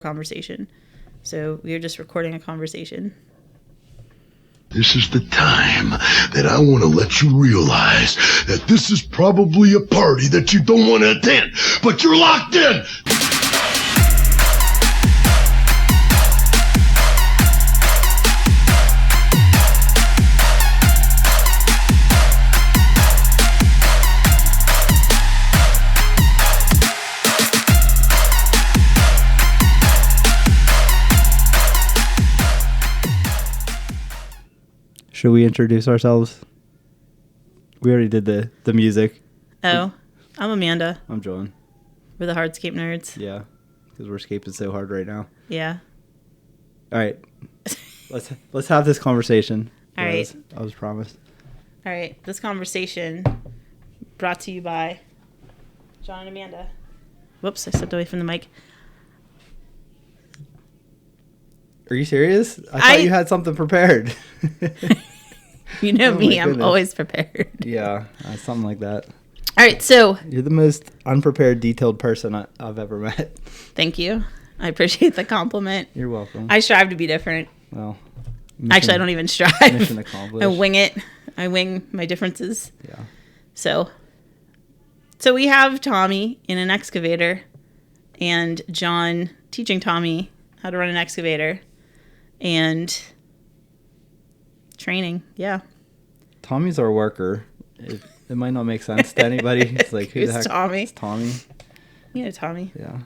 conversation. So we are just recording a conversation. This is the time that I want to let you realize that this is probably a party that you don't want to attend, but you're locked in. Should we introduce ourselves? We already did the music. Oh, I'm Amanda. I'm John. We're the Hardscape Nerds. Yeah, because we're scaping so hard right now. Yeah. All right, let's have this conversation. All right. I was promised. All right. This conversation brought to you by John and Amanda. Whoops, I stepped away from the mic. Are you serious? I thought you had something prepared. You know me, I'm always prepared. Yeah, something like that. All right, so... You're the most unprepared, detailed person I've ever met. Thank you. I appreciate the compliment. You're welcome. I strive to be different. Well, actually, I don't even strive. Mission accomplished. I wing it. I wing my differences. Yeah. So we have Tommy in an excavator and John teaching Tommy how to run an excavator and training. Yeah. Tommy's our worker. It might not make sense to anybody. It's like, who the heck? Tommy? It's Tommy. You know Tommy. Yeah.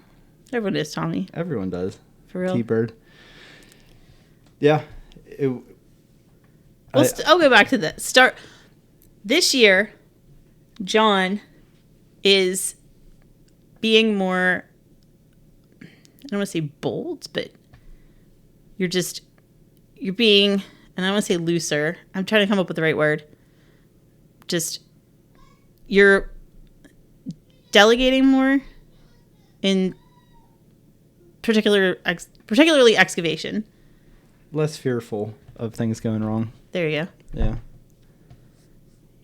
Everyone is Tommy. Everyone does. For real. T-Bird. Yeah. I'll go back to the start. This year, John is being more, I don't want to say bold, but you're being, and I don't want to say looser. I'm trying to come up with the right word. Just, you're delegating more in particularly excavation. Less fearful of things going wrong. There you go. Yeah.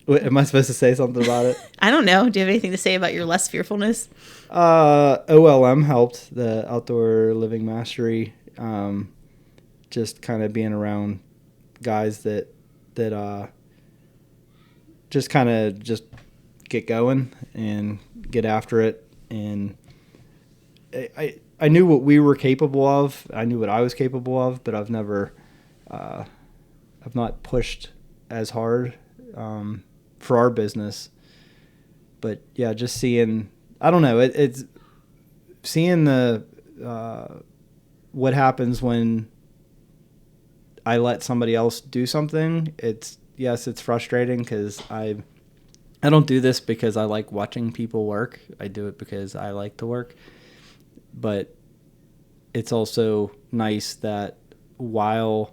Wait, am I supposed to say something about it? I don't know. Do you have anything to say about your less fearfulness? OLM helped, the Outdoor Living Mastery. Just kind of being around guys that just kind of just get going and get after it. And I knew what we were capable of. I knew what I was capable of, but I've not pushed as hard for our business. But yeah, just seeing, I don't know, it's seeing the what happens when I let somebody else do something. It's frustrating because I don't do this because I like watching people work. I do it because I like to work. But it's also nice that while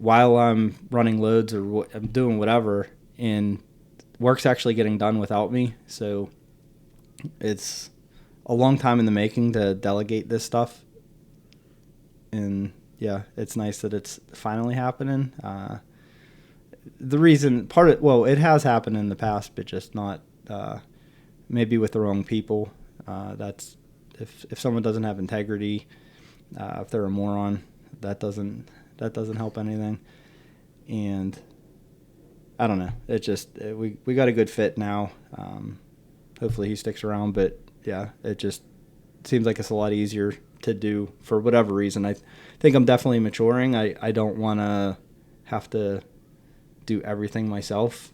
I'm running loads or I'm doing whatever, and work's actually getting done without me. So it's a long time in the making to delegate this stuff. And yeah, it's nice that it's finally happening. The reason it has happened in the past, but just not maybe with the wrong people. That's if someone doesn't have integrity, if they're a moron, that doesn't help anything. And I don't know. It just we got a good fit now. Hopefully he sticks around. But yeah, it just seems like it's a lot easier to do for whatever reason. I think I'm definitely maturing. I don't want to have to do everything myself.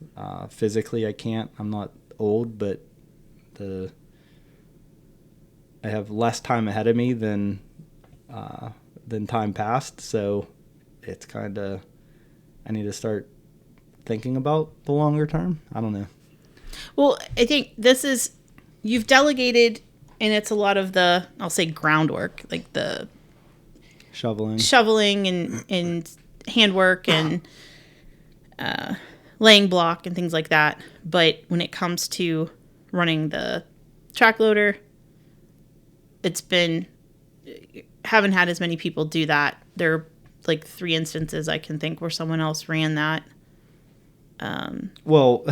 Physically, I can't. I'm not old, but I have less time ahead of me than time past. So it's kind of, I need to start thinking about the longer term. I don't know. Well, I think you've delegated, and it's a lot of the, I'll say groundwork, like the shoveling and handwork and laying block and things like that. But when it comes to running the track loader, haven't had as many people do that. There are like 3 instances I can think where someone else ran that. Well,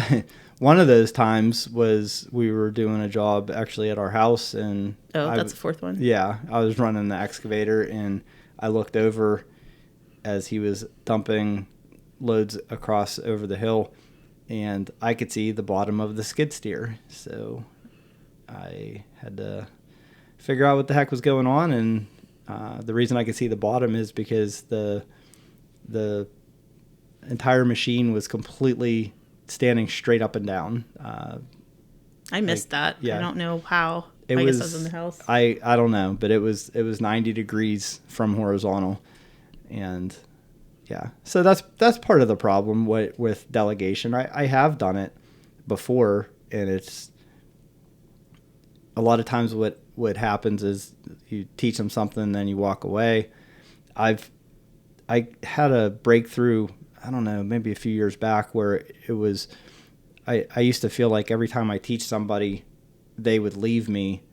one of those times was we were doing a job actually at our house, and that's the fourth one. Yeah, I was running the excavator, and I looked over as he was dumping loads across over the hill, and I could see the bottom of the skid steer. So I had to figure out what the heck was going on, and the reason I could see the bottom is because the entire machine was completely standing straight up and down. I missed that. Yeah. I don't know how. I guess I was in the house. I don't know, but it was 90 degrees from horizontal, and yeah. So that's part of the problem with delegation. I have done it before, and it's a lot of times what happens is you teach them something, then you walk away. I had a breakthrough, I don't know, maybe a few years back, where it was, I used to feel like every time I teach somebody, they would leave me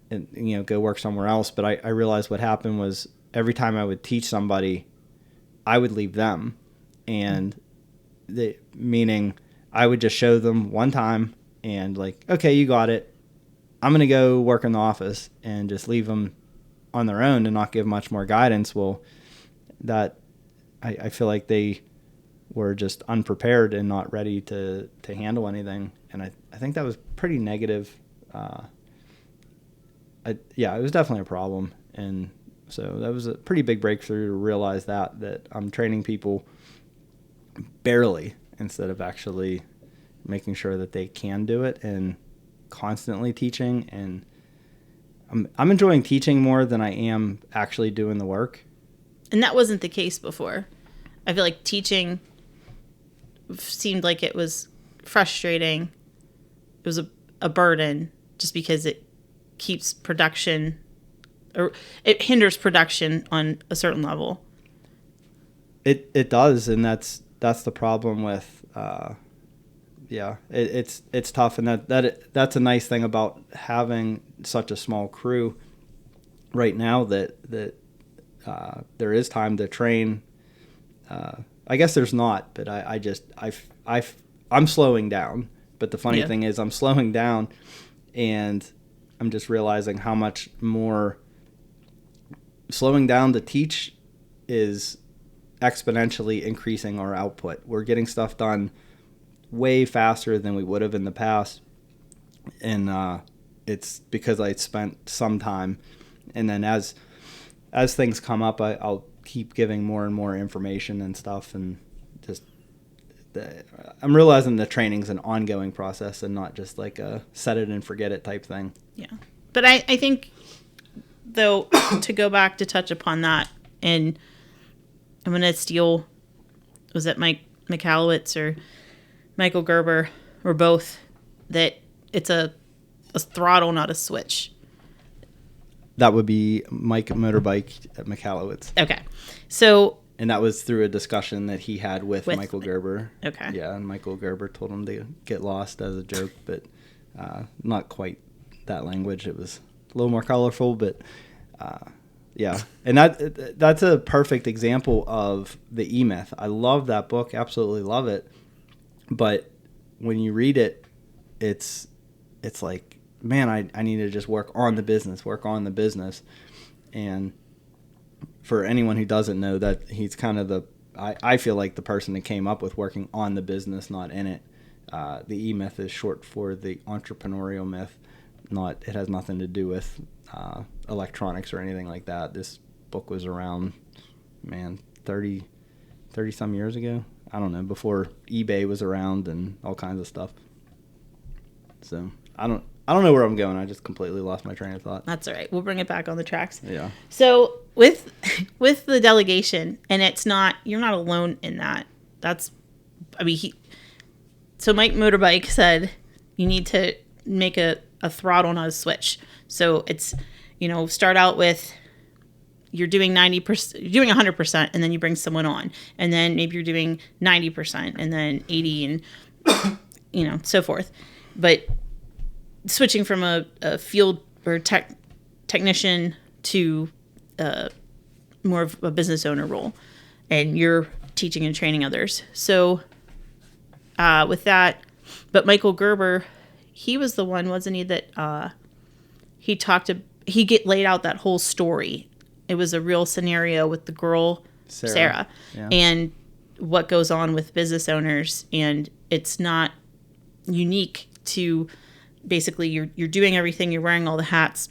and, go work somewhere else. But I realized what happened was every time I would teach somebody, I would leave them. And meaning I would just show them one time and like, okay, you got it. I'm going to go work in the office, and just leave them on their own and not give much more guidance. Well, that I feel like they were just unprepared and not ready to handle anything. And I think that was pretty negative. It was definitely a problem. And so that was a pretty big breakthrough to realize that I'm training people barely instead of actually making sure that they can do it, and constantly teaching. And I'm enjoying teaching more than I am actually doing the work. And that wasn't the case before. I feel like teaching seemed like it was frustrating. It was a burden just because it keeps production, or it hinders production on a certain level. It does, and that's the problem with it's tough, and that's a nice thing about having such a small crew right now, that there is time to train. I guess there's not, but I'm slowing down. But the funny thing is, I'm slowing down, and I'm just realizing how much more slowing down to teach is exponentially increasing our output. We're getting stuff done way faster than we would have in the past, and it's because I spent some time, and then as things come up, I'll keep giving more and more information and stuff, and just I'm realizing the training's an ongoing process and not just like a set it and forget it type thing. Yeah, but I think, though, to go back to touch upon that, and I'm going to steal, was it Mike Michalowicz or Michael Gerber, or both, that it's a throttle, not a switch. That would be Mike Motorbike at Michalowicz. Okay. So... And that was through a discussion that he had with Michael Gerber. Okay. Yeah, and Michael Gerber told him to get lost as a joke, but not quite that language. It was a little more colorful, but yeah. And that's a perfect example of the E-Myth. I love that book, absolutely love it. But when you read it, it's like, man, I need to just work on the business. And for anyone who doesn't know, that he's kind of I feel like the person that came up with working on the business, not in it. The E-Myth is short for the entrepreneurial myth. It has nothing to do with electronics or anything like that. This book was around, 30 some years ago. I don't know, before eBay was around and all kinds of stuff. So I don't know where I'm going. I just completely lost my train of thought. That's all right. We'll bring it back on the tracks. Yeah. So with the delegation, and you're not alone in that. So Mike Motorbike said you need to make a throttle, not a switch. So it's, start out with, you're doing 90%, you're doing 100%, and then you bring someone on, and then maybe you're doing 90%, and then 80, and so forth. But switching from a field or technician to more of a business owner role, and you're teaching and training others. So with that. But Michael Gerber, he was the one, wasn't he, that he laid out that whole story. It was a real scenario with the girl, Sarah. Yeah. And what goes on with business owners. And it's not unique to basically you're doing everything, you're wearing all the hats,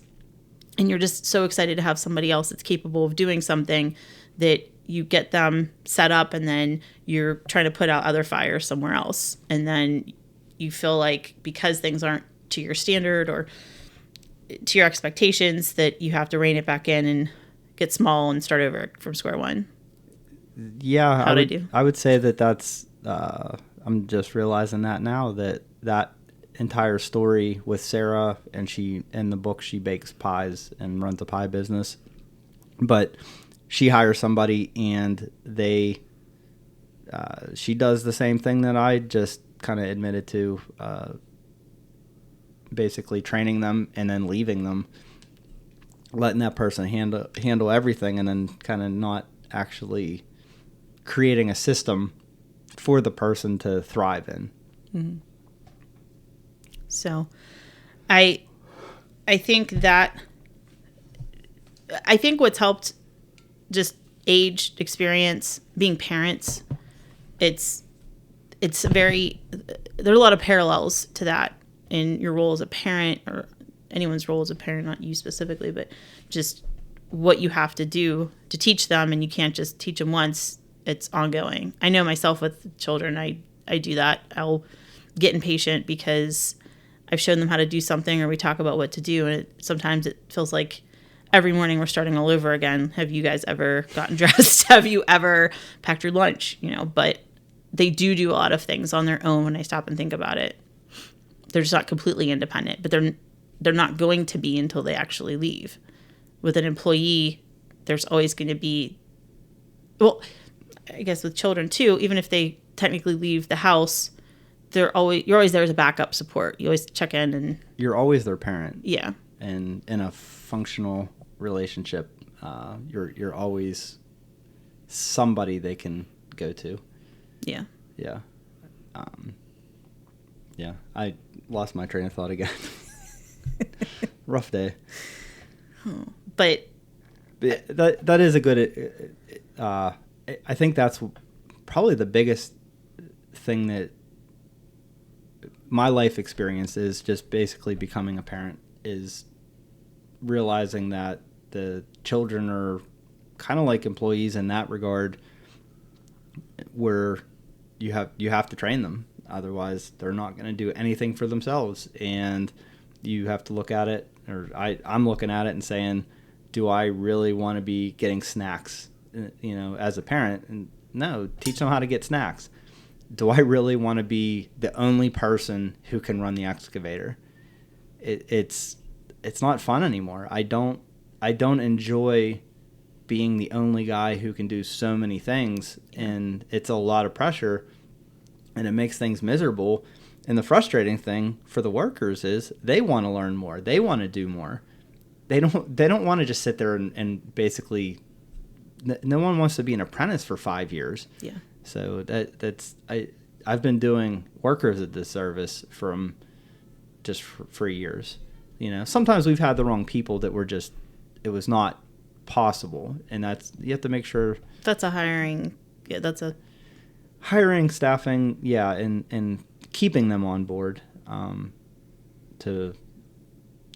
and you're just so excited to have somebody else that's capable of doing something that you get them set up, and then you're trying to put out other fires somewhere else. And then you feel like because things aren't to your standard or to your expectations that you have to rein it back in and get small and start over from square one. Yeah. How'd I do? I would say that's, I'm just realizing that now that entire story with Sarah, and she, in the book, she bakes pies and runs a pie business, but she hires somebody and she does the same thing that I just kind of admitted to, basically training them and then leaving them, letting that person handle everything, and then kind of not actually creating a system for the person to thrive in. Mm-hmm. So I think what's helped, just age, experience, being parents, it's there are a lot of parallels to that in your role as a parent, or anyone's role as a parent, not you specifically, but just what you have to do to teach them. And you can't just teach them once. It's ongoing. I know myself with children, I do that. I'll get impatient because I've shown them how to do something, or we talk about what to do, and sometimes it feels like every morning we're starting all over again. Have you guys ever gotten dressed? Have you ever packed your lunch? But they do a lot of things on their own when I stop and think about it. They're just not completely independent, but they're not going to be until they actually leave. With an employee, there's always going to be, well, I guess with children too, even if they technically leave the house, you're always there as a backup support. You always check in, and you're always their parent. Yeah. And in a functional relationship, you're always somebody they can go to. Yeah. Yeah. Yeah. I lost my train of thought again. Rough day. But that is a good. I think that's probably the biggest thing that my life experience is, just basically becoming a parent, is realizing that the children are kind of like employees in that regard, where you have to train them, otherwise they're not going to do anything for themselves. And you have to look at it, or I'm looking at it and saying, do I really want to be getting snacks, as a parent? And no, teach them how to get snacks. Do I really want to be the only person who can run the excavator? It's not fun anymore. I don't enjoy being the only guy who can do so many things, and it's a lot of pressure, and it makes things miserable. And the frustrating thing for the workers is they want to learn more. They want to do more. They don't want to just sit there and basically, no one wants to be an apprentice for 5 years. Yeah. So I've been doing workers a disservice from just for years. Sometimes we've had the wrong people that were just, it was not possible, and you have to make sure that's a hiring. Yeah, that's a hiring, staffing, yeah, and keeping them on board. To,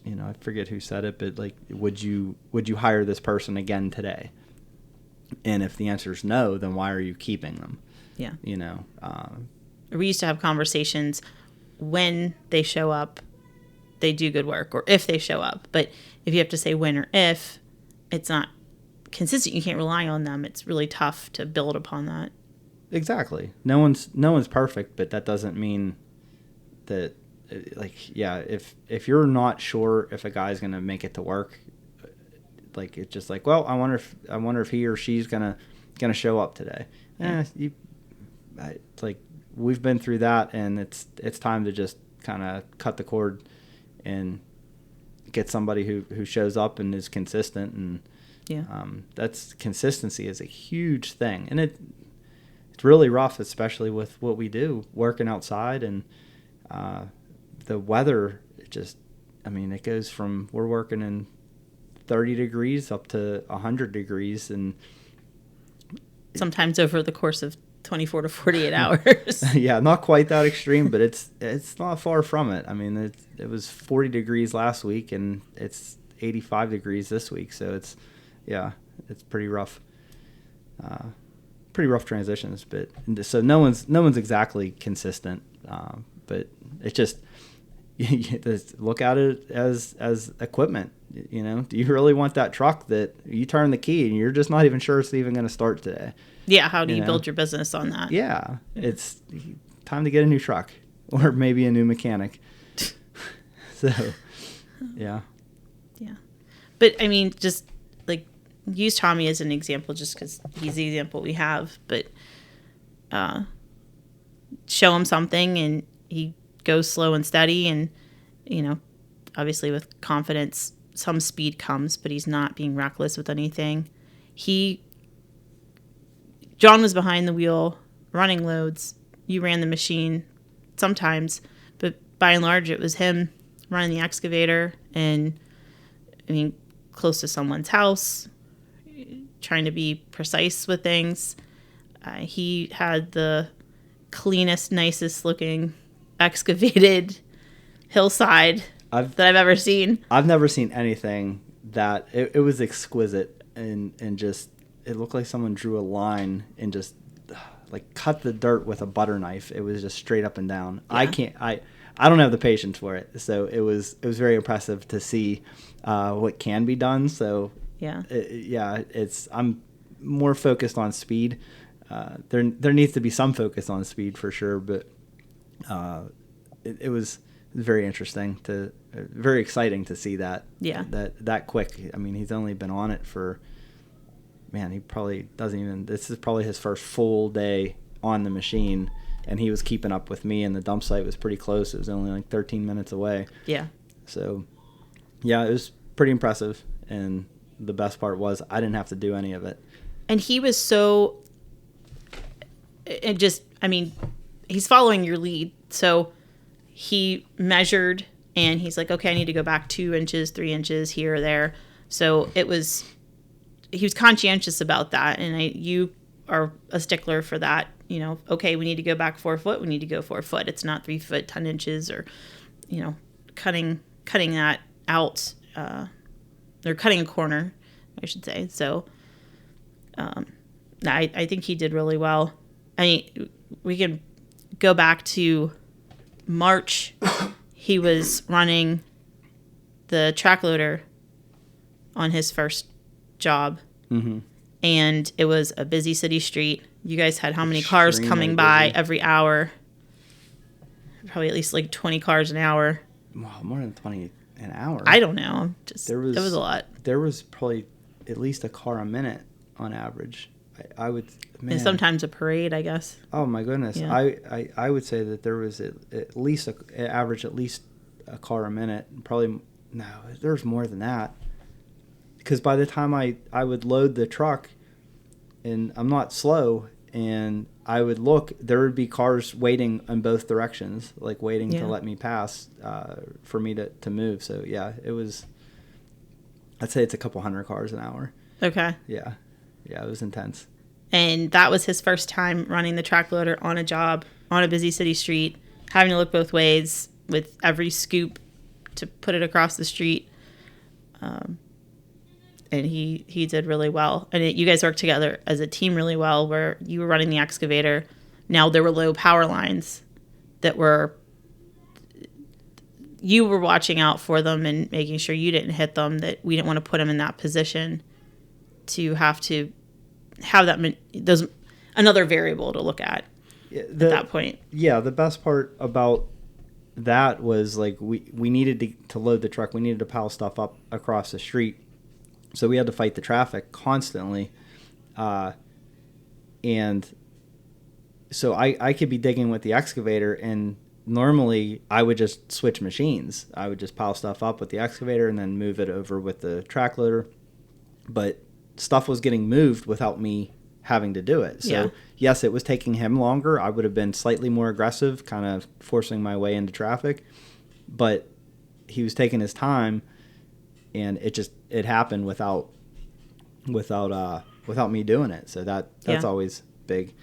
I forget who said it, but like, would you hire this person again today? And if the answer is no, then why are you keeping them? Yeah. We used to have conversations when they show up, they do good work, or if they show up. But if you have to say when or if, it's not consistent. You can't rely on them. It's really tough to build upon that. Exactly. No one's perfect, but that doesn't mean that, like, yeah, if you're not sure if a guy's going to make it to work, like, it's just like, well, I wonder if he or she's gonna show up today. It's like, we've been through that, and it's time to just kind of cut the cord and get somebody who shows up and is consistent. And that's consistency is a huge thing, and it's really rough, especially with what we do, working outside, and the weather. It goes from, we're working in 30 degrees up to 100 degrees, and sometimes over the course of 24 to 48 hours. Yeah, not quite that extreme, but it's not far from it. I mean, it was 40 degrees last week, and it's 85 degrees this week, so it's pretty rough. Pretty rough transitions, but so no one's exactly consistent, but it's just you just look at it as equipment. Do you really want that truck that you turn the key and you're just not even sure it's even going to start today? Yeah, how do you build your business on that? Yeah, it's time to get a new truck or maybe a new mechanic. So, yeah. Yeah. But, I mean, just, like, use Tommy as an example just because he's the example we have. But show him something and he goes slow and steady. And, obviously with confidence, some speed comes, but he's not being reckless with anything. John was behind the wheel, running loads. You ran the machine sometimes, but by and large, it was him running the excavator and, close to someone's house, trying to be precise with things. He had the cleanest, nicest looking excavated hillside that I've ever seen. I've never seen anything that it was exquisite and just, it looked like someone drew a line and just like cut the dirt with a butter knife. It was just straight up and down. Yeah. I don't have the patience for it. So it was very impressive to see what can be done. So yeah, I'm more focused on speed. There needs to be some focus on speed for sure, but it was very interesting very exciting to see that. Yeah. That quick. I mean, he's only been on it for, he probably doesn't even, this is probably his first full day on the machine, and he was keeping up with me, and the dump site was pretty close. It was only like 13 minutes away. Yeah. So, yeah, it was pretty impressive, and the best part was I didn't have to do any of it. And he was so, he's following your lead. So he measured, and he's like, okay, I need to go back 2 inches, 3 inches here or there. So he was conscientious about that. And you are a stickler for that. Okay, we need to go back 4 foot. We need to go 4 foot. It's not 3 foot, 10 inches or, cutting that out, or cutting a corner, I should say. So, I think he did really well. We can go back to March. He was running the track loader on his first job. Mm-hmm. And it was a busy city street. You guys had how many cars coming by every hour? Probably at least like 20 cars an hour. Wow, more than 20 an hour. I don't know. It was a lot. There was probably at least a car a minute on average. I would, man. And sometimes a parade, I guess. Oh my goodness. Yeah. I would say that there was at least average at least a car a minute. Probably, no, there was more than that. Because by the time I would load the truck, and I'm not slow, and I would look, there would be cars waiting in both directions, like waiting to let me pass for me to move. So, yeah, it was, I'd say it's a couple hundred cars an hour. Okay. Yeah. Yeah, it was intense. And that was his first time running the track loader on a job, on a busy city street, having to look both ways with every scoop to put it across the street. And he did really well. And you guys worked together as a team really well, where you were running the excavator. Now there were low power lines that you were watching out for them and making sure you didn't hit them, that we didn't want to put them in that position to have there's another variable to look at that point. Yeah, the best part about that was like we needed to load the truck. We needed to pile stuff up across the street. So we had to fight the traffic constantly. And so I could be digging with the excavator, and normally I would just switch machines. I would just pile stuff up with the excavator and then move it over with the track loader. But stuff was getting moved without me having to do it. So Yeah. yes, it was taking him longer. I would have been slightly more aggressive, kind of forcing my way into traffic, but he was taking his time, and it happened without me doing it. So that's always big.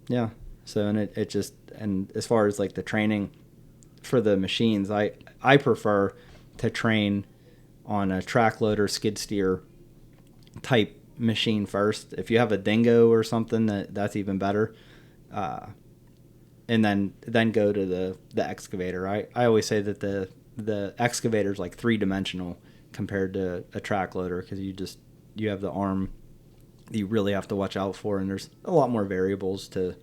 Yeah. So, and it just, and as far as like the training for the machines, I prefer to train on a track loader skid steer type machine first. If you have a dingo or something, that's even better. And then go to the excavator. I always say that the excavator is like 3-dimensional compared to a track loader, because you have the arm that you really have to watch out for, and there's a lot more variables to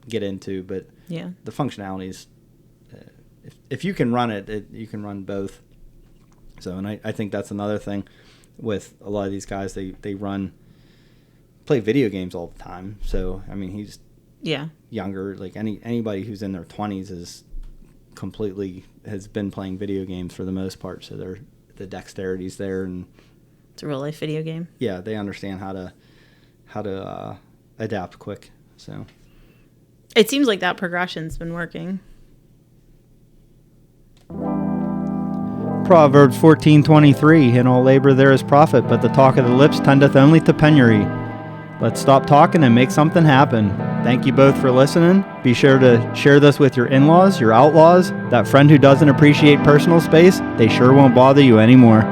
get into. But Yeah. the functionalities, if you can run it, you can run both. So, and I think that's another thing with a lot of these guys. They play video games all the time. So, I mean, he's younger. Like anybody who's in their 20s has been playing video games for the most part. So the dexterity's there, and It's a real life video game. yeah, they understand how to adapt quick. So It seems like that progression's been working. Proverbs 14:23, in all labor there is profit, but the talk of the lips tendeth only to penury. Let's stop talking and make something happen. Thank you both for listening. Be sure to share this with your in-laws, your outlaws, that friend who doesn't appreciate personal space. They sure won't bother you anymore.